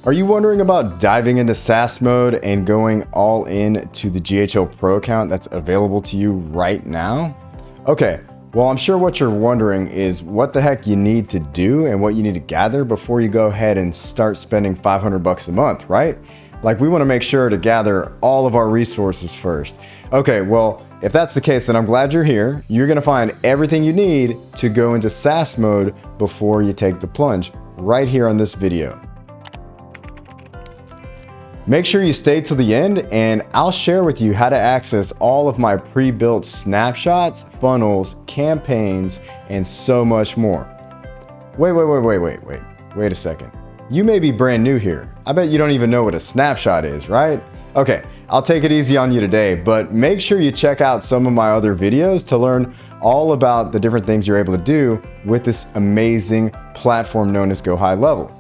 Are you wondering about diving into SaaS mode and going all in to the GHL Pro account that's available to you right now? Okay, well, I'm sure what you're wondering is what the heck you need to do and what you need to gather before you go ahead and start spending $500 a month, right? Like, we want to make sure to gather all of our resources first. Okay, well, if that's the case, then I'm glad you're here. You're going to find everything you need to go into SaaS mode before you take the plunge right here on this video. Make sure you stay till the end, and I'll share with you how to access all of my pre-built snapshots, funnels, campaigns, and so much more. Wait a second. You may be brand new here. I bet you don't even know what a snapshot is, right? Okay, I'll take it easy on you today, but make sure you check out some of my other videos to learn all about the different things you're able to do with this amazing platform known as Go High Level.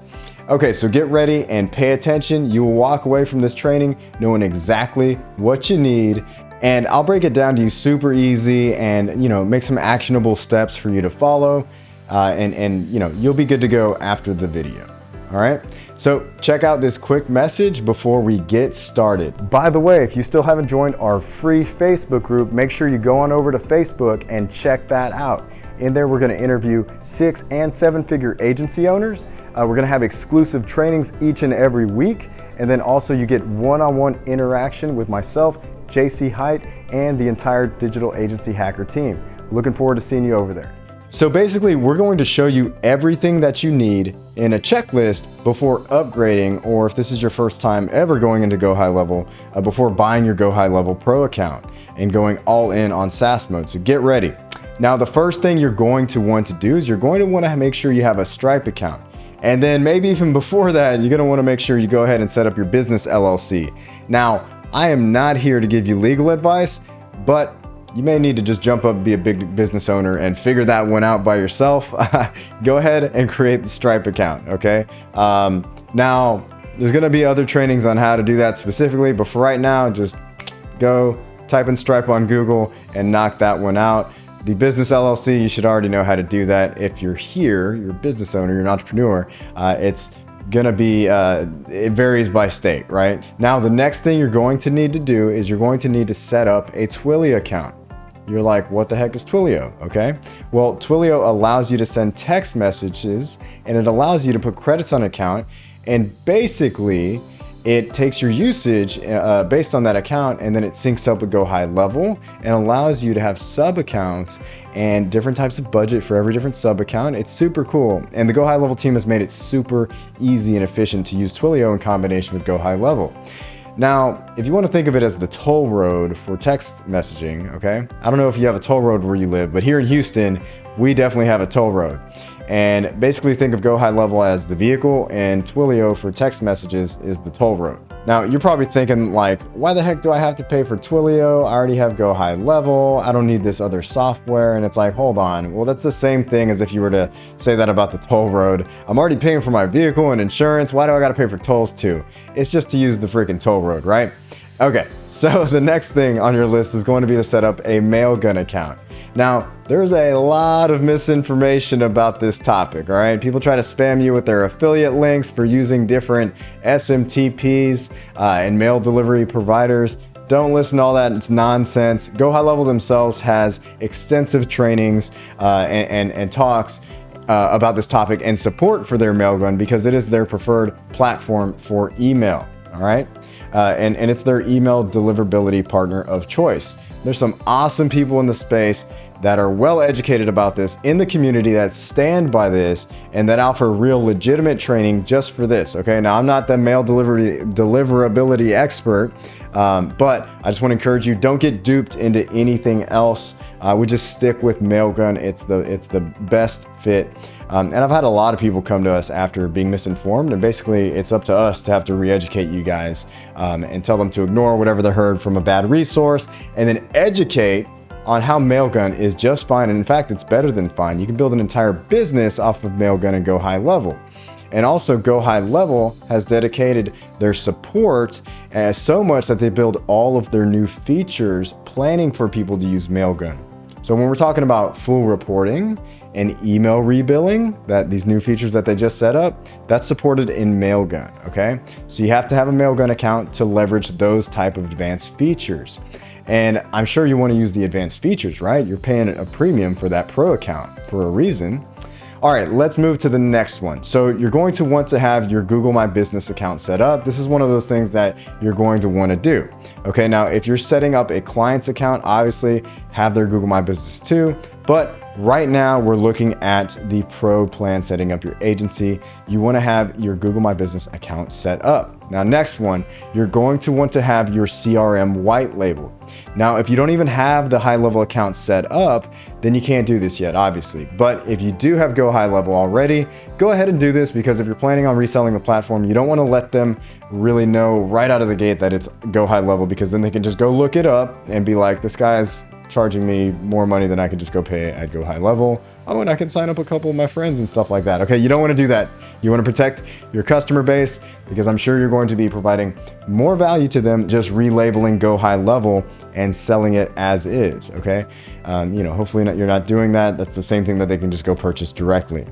Okay, so get ready and pay attention. You will walk away from this training knowing exactly what you need, and I'll break it down to you super easy and, make some actionable steps for you to follow, and you'll be good to go after the video. All right, so check out this quick message before we get started. By the way, if you still haven't joined our free Facebook group, make sure you go on over to Facebook and check that out. In there, we're going to interview 6- and 7-figure agency owners. We're going to have exclusive trainings each and every week. And then also you get one-on-one interaction with myself, JC Height, and the entire digital agency hacker team. Looking forward to seeing you over there. So basically, we're going to show you everything that you need in a checklist before upgrading, or if this is your first time ever going into Go High Level, before buying your Go High Level Pro account and going all in on SaaS mode. So get ready. Now, the first thing you're going to want to do is you're going to want to make sure you have a Stripe account. And then maybe even before that, you're going to want to make sure you go ahead and set up your business LLC. Now, I am not here to give you legal advice, but you may need to just jump up and be a big business owner and figure that one out by yourself. Go ahead and create the Stripe account, okay? Now, there's going to be other trainings on how to do that specifically, but for right now, just go type in Stripe on Google and knock that one out. The business LLC, you should already know how to do that. If you're here, you're a business owner, you're an entrepreneur, it's gonna be, it varies by state, right? Now, the next thing you're going to need to do is you're going to need to set up a Twilio account. You're like, what the heck is Twilio? Okay. Well, Twilio allows you to send text messages, and it allows you to put credits on an account, and basically it takes your usage based on that account, and then it syncs up with Go High Level and allows you to have sub accounts and different types of budget for every different sub account. It's super cool. And the Go High Level team has made it super easy and efficient to use Twilio in combination with Go High Level. Now, if you want to think of it as the toll road for text messaging, okay? I don't know if you have a toll road where you live, but here in Houston, we definitely have a toll road. And basically think of Go High Level as the vehicle, and Twilio for text messages is the toll road. Now, you're probably thinking like, why the heck do I have to pay for Twilio? I already have Go High Level. I don't need this other software. And it's like, hold on. Well, that's the same thing as if you were to say that about the toll road. I'm already paying for my vehicle and insurance. Why do I got to pay for tolls too? It's just to use the freaking toll road, right? Okay, so the next thing on your list is going to be to set up a Mailgun account. Now, there's a lot of misinformation about this topic, all right? People try to spam you with their affiliate links for using different SMTPs and mail delivery providers. Don't listen to all that, it's nonsense. Go High Level themselves has extensive trainings and talks about this topic and support for their Mailgun because it is their preferred platform for email, all right? And it's their email deliverability partner of choice. There's some awesome people in the space that are well educated about this in the community that stand by this and that offer real legitimate training just for this. Okay, now I'm not the mail deliverability expert, but I just want to encourage you, don't get duped into anything else. We just stick with Mailgun. It's the best fit. And I've had a lot of people come to us after being misinformed, and basically it's up to us to have to re-educate you guys and tell them to ignore whatever they heard from a bad resource, and then educate on how Mailgun is just fine. And in fact, it's better than fine. You can build an entire business off of Mailgun and Go High Level. And also Go High Level has dedicated their support so much that they build all of their new features planning for people to use Mailgun. So when we're talking about full reporting and email rebilling, that these new features that they just set up, that's supported in Mailgun, okay? So you have to have a Mailgun account to leverage those type of advanced features. And I'm sure you want to use the advanced features, right? You're paying a premium for that pro account for a reason. All right, let's move to the next one. So you're going to want to have your Google My Business account set up. This is one of those things that you're going to want to do. Okay, now if you're setting up a client's account, obviously have their Google My Business too, but right now we're looking at the pro plan, setting up your agency. You want to have your Google My Business account set up. Now, next one, you're going to want to have your CRM White Label. Now, if you don't even have the high level account set up, then you can't do this yet, obviously. But if you do have Go High Level already, go ahead and do this, because if you're planning on reselling the platform, you don't want to let them really know right out of the gate that it's Go High Level, because then they can just go look it up and be like, this guy's charging me more money than I could just go pay at Go High Level. Oh, and I can sign up a couple of my friends and stuff like that. Okay, you don't want to do that. You want to protect your customer base, because I'm sure you're going to be providing more value to them just relabeling Go High Level and selling it as is, okay? Hopefully you're not doing that. That's the same thing that they can just go purchase directly.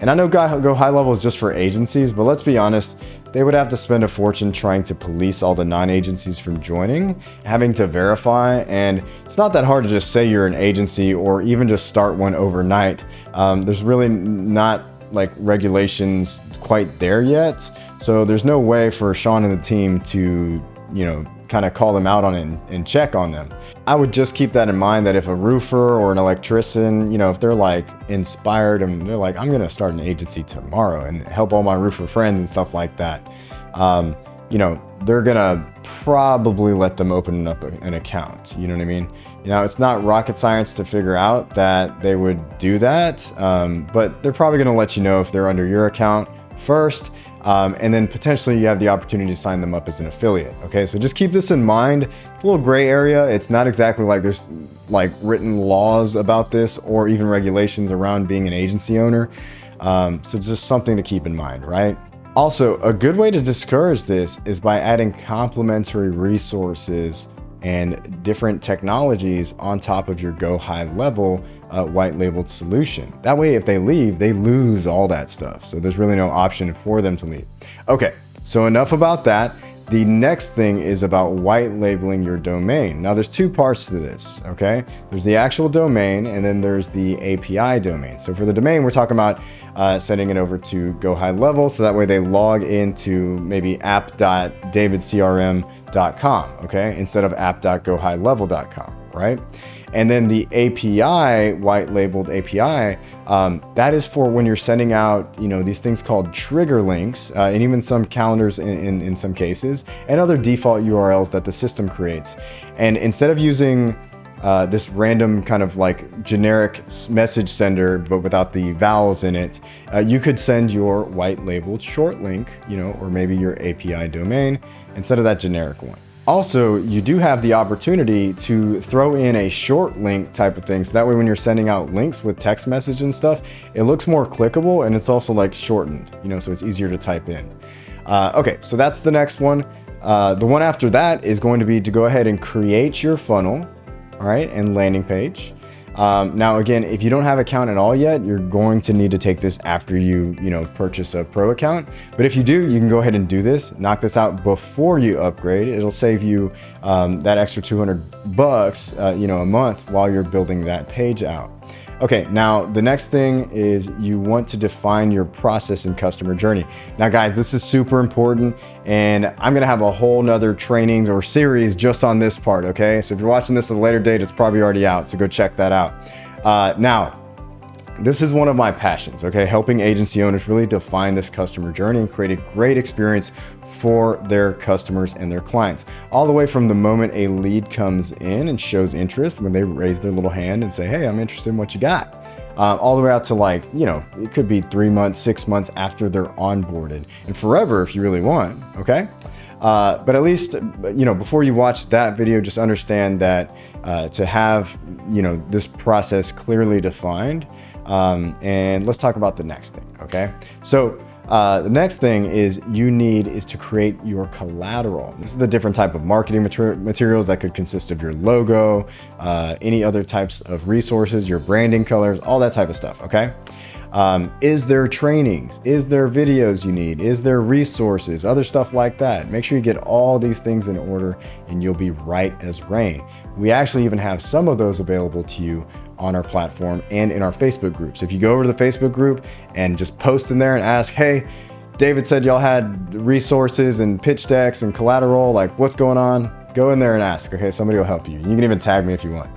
And I know Go High Level is just for agencies, but let's be honest, they would have to spend a fortune trying to police all the non-agencies from joining, having to verify, and it's not that hard to just say you're an agency or even just start one overnight. There's really not like regulations quite there yet, so there's no way for Sean and the team to, kind of call them out on it and check on them. I would just keep that in mind, that if a roofer or an electrician, if they're like inspired and they're like, I'm going to start an agency tomorrow and help all my roofer friends and stuff like that, they're going to probably let them open up an account. You know what I mean? It's not rocket science to figure out that they would do that, but they're probably going to let you know if they're under your account first. And then potentially you have the opportunity to sign them up as an affiliate. Okay, so just keep this in mind. It's a little gray area. It's not exactly like there's like written laws about this or even regulations around being an agency owner. So just something to keep in mind, right? Also, a good way to discourage this is by adding complementary resources and different technologies on top of your Go High Level white labeled solution. That way, if they leave, they lose all that stuff. So there's really no option for them to leave. Okay, so enough about that. The next thing is about white labeling your domain. Now there's two parts to this, okay? There's the actual domain and then there's the API domain. So for the domain, we're talking about sending it over to Go High Level, so that way they log into maybe app.davidcrm.com, okay? Instead of app.gohighlevel.com, right? And then the API, white labeled API, that is for when you're sending out, these things called trigger links, and even some calendars in some cases, and other default URLs that the system creates. And instead of using this random kind of like generic message sender, but without the vowels in it, you could send your white labeled short link, or maybe your API domain instead of that generic one. Also, you do have the opportunity to throw in a short link type of thing. So that way, when you're sending out links with text message and stuff, it looks more clickable and it's also like shortened, so it's easier to type in. Okay, so that's the next one. The one after that is going to be to go ahead and create your funnel, all right, and landing page. Now, again, if you don't have an account at all yet, you're going to need to take this after you purchase a pro account. But if you do, you can go ahead and do this, knock this out before you upgrade. It'll save you that extra $200, a month while you're building that page out. Okay, now the next thing is you want to define your process and customer journey. Now guys, this is super important, and I'm gonna have a whole nother trainings or series just on this part, okay? So if you're watching this at a later date, it's probably already out, so go check that out. Now, this is one of my passions, okay? Helping agency owners really define this customer journey and create a great experience for their customers and their clients. All the way from the moment a lead comes in and shows interest, when they raise their little hand and say, hey, I'm interested in what you got. All the way out to it could be 3 months, 6 months after they're onboarded, and forever if you really want, okay? But at least, before you watch that video, just understand that to have, this process clearly defined. And let's talk about the next thing, okay? So The next thing is to create your collateral. This is the different type of marketing materials that could consist of your logo, any other types of resources, your branding colors, all that type of stuff, okay? Is there trainings? Is there videos you need? Is there resources? Other stuff like that. Make sure you get all these things in order and you'll be right as rain. We actually even have some of those available to you on our platform and in our Facebook group. So if you go over to the Facebook group and just post in there and ask, hey, David said y'all had resources and pitch decks and collateral, like what's going on? Go in there and ask, okay? Somebody will help you. You can even tag me if you want.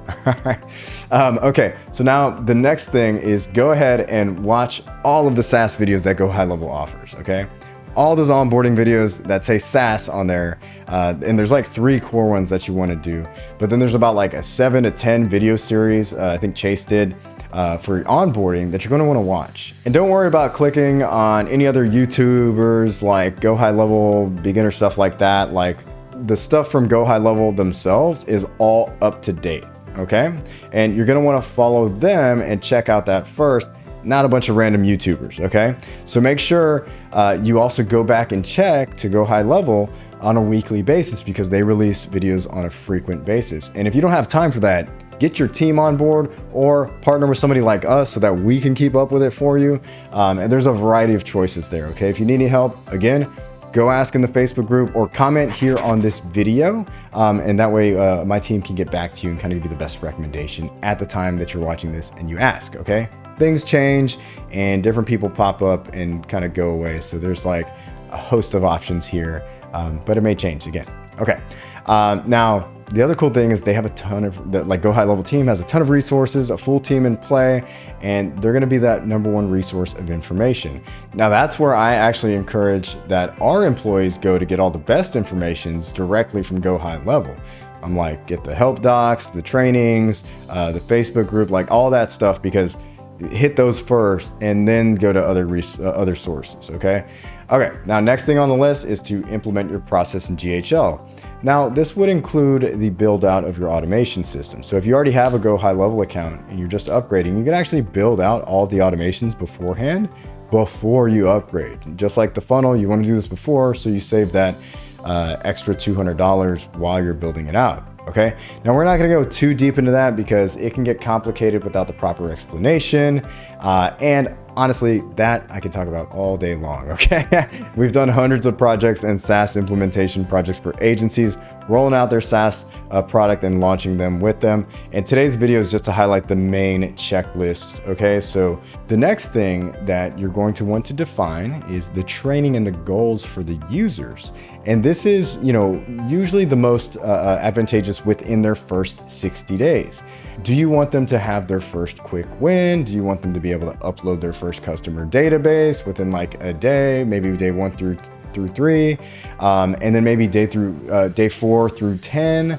Okay, so now the next thing is go ahead and watch all of the SaaS videos that Go High Level offers, okay? All those onboarding videos that say SaaS on there, and there's like 3 core ones that you want to do, but then there's about like a 7 to 10 video series, I think Chase did, for onboarding that you're going to want to watch. And don't worry about clicking on any other YouTubers like Go High Level, beginner stuff like that. Like the stuff from Go High Level themselves is all up to date, okay? And you're going to want to follow them and check out that first, not a bunch of random YouTubers, okay? So make sure you also go back and check to Go High Level on a weekly basis because they release videos on a frequent basis. And if you don't have time for that, get your team on board or partner with somebody like us so that we can keep up with it for you. And there's a variety of choices there, okay? If you need any help, again, go ask in the Facebook group or comment here on this video. And that way my team can get back to you and kind of give you the best recommendation at the time that you're watching this and you ask, okay? Things change and different people pop up and kind of go away. So there's like a host of options here, but it may change again. Okay. Now, the other cool thing is they have a ton of, like Go High Level team has a ton of resources, a full team in play, and they're going to be that #1 resource of information. Now that's where I actually encourage that our employees go to get all the best informations directly from Go High Level. I'm like, get the help docs, the trainings, the Facebook group, like all that stuff, because hit those first and then go to other sources, okay? Okay, now next thing on the list is to implement your process in GHL. Now, this would include the build out of your automation system. So if you already have a Go High Level account and you're just upgrading, you can actually build out all the automations beforehand before you upgrade. Just like the funnel, you want to do this before so you save that extra $200 while you're building it out. Okay, now we're not going to go too deep into that because it can get complicated without the proper explanation. And honestly, that I can talk about all day long. Okay, we've done hundreds of projects and SaaS implementation projects for agencies rolling out their SaaS product and launching them with them. And today's video is just to highlight the main checklist. Okay, so the next thing that you're going to want to define is the training and the goals for the users. And this is, usually the most advantageous within their first 60 days. Do you want them to have their first quick win? Do you want them to be able to upload their first customer database within like a day, maybe day 1 through 3, and then maybe day 4 through 10,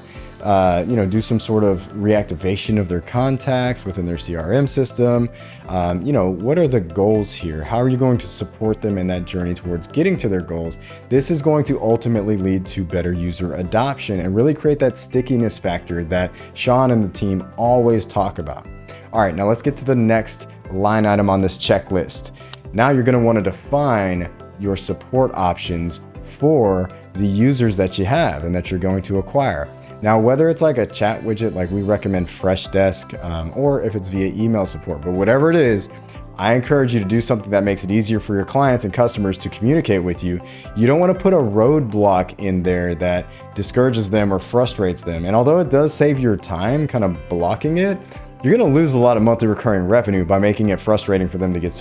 do some sort of reactivation of their contacts within their CRM system. What are the goals here? How are you going to support them in that journey towards getting to their goals? This is going to ultimately lead to better user adoption and really create that stickiness factor that Sean and the team always talk about. All right, now let's get to the next line item on this checklist. Now you're going to want to define your support options for the users that you have and that you're going to acquire. Now, whether it's like a chat widget, like we recommend Freshdesk, or if it's via email support, but whatever it is, I encourage you to do something that makes it easier for your clients and customers to communicate with you. You don't want to put a roadblock in there that discourages them or frustrates them. And although it does save your time kind of blocking it, you're going to lose a lot of monthly recurring revenue by making it frustrating for them to get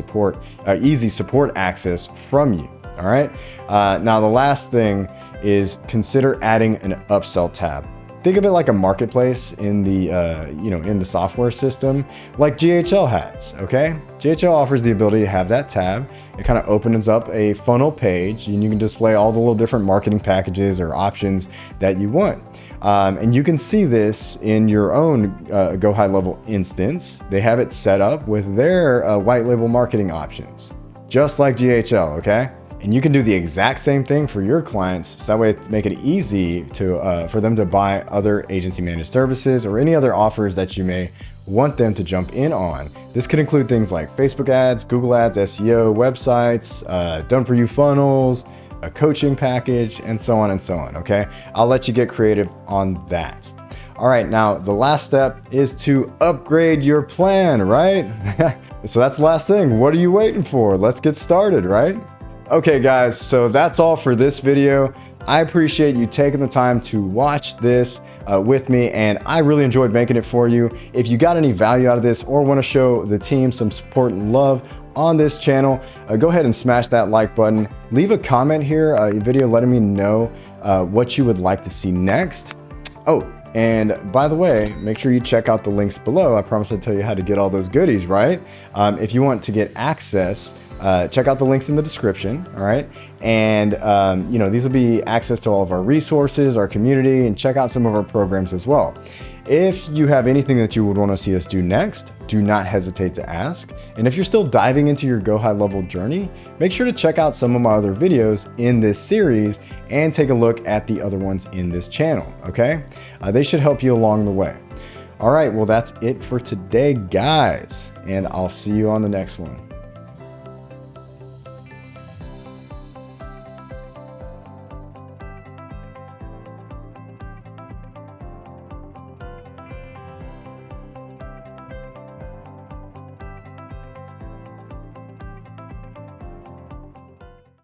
easy support access from you. All right. Now, the last thing is consider adding an upsell tab. Think of it like a marketplace in the in the software system, like GHL has. Okay, GHL offers the ability to have that tab. It kind of opens up a funnel page, and you can display all the little different marketing packages or options that you want. And you can see this in your own Go High Level instance. They have it set up with their white label marketing options, just like GHL. Okay. And you can do the exact same thing for your clients. So that way it's make it easy to for them to buy other agency managed services or any other offers that you may want them to jump in on. This could include things like Facebook ads, Google ads, SEO, websites, done for you funnels, a coaching package, and so on and so on, okay? I'll let you get creative on that. All right, now the last step is to upgrade your plan, right? So that's the last thing. What are you waiting for? Let's get started, right? Okay guys, so that's all for this video. I appreciate you taking the time to watch this with me, and I really enjoyed making it for you. If you got any value out of this or want to show the team some support and love on this channel, go ahead and smash that like button. Leave a comment here, a video letting me know what you would like to see next. Oh, and by the way, make sure you check out the links below. I promised I'd tell you how to get all those goodies, right? If you want to get access, check out the links in the description, all right? And you know, these will be access to all of our resources, our community, and check out some of our programs as well. If you have anything that you would want to see us do next, do not hesitate to ask. And if you're still diving into your Go High Level journey, make sure to check out some of my other videos in this series and take a look at the other ones in this channel, okay? They should help you along the way. All right, well, that's it for today, guys, and I'll see you on the next one.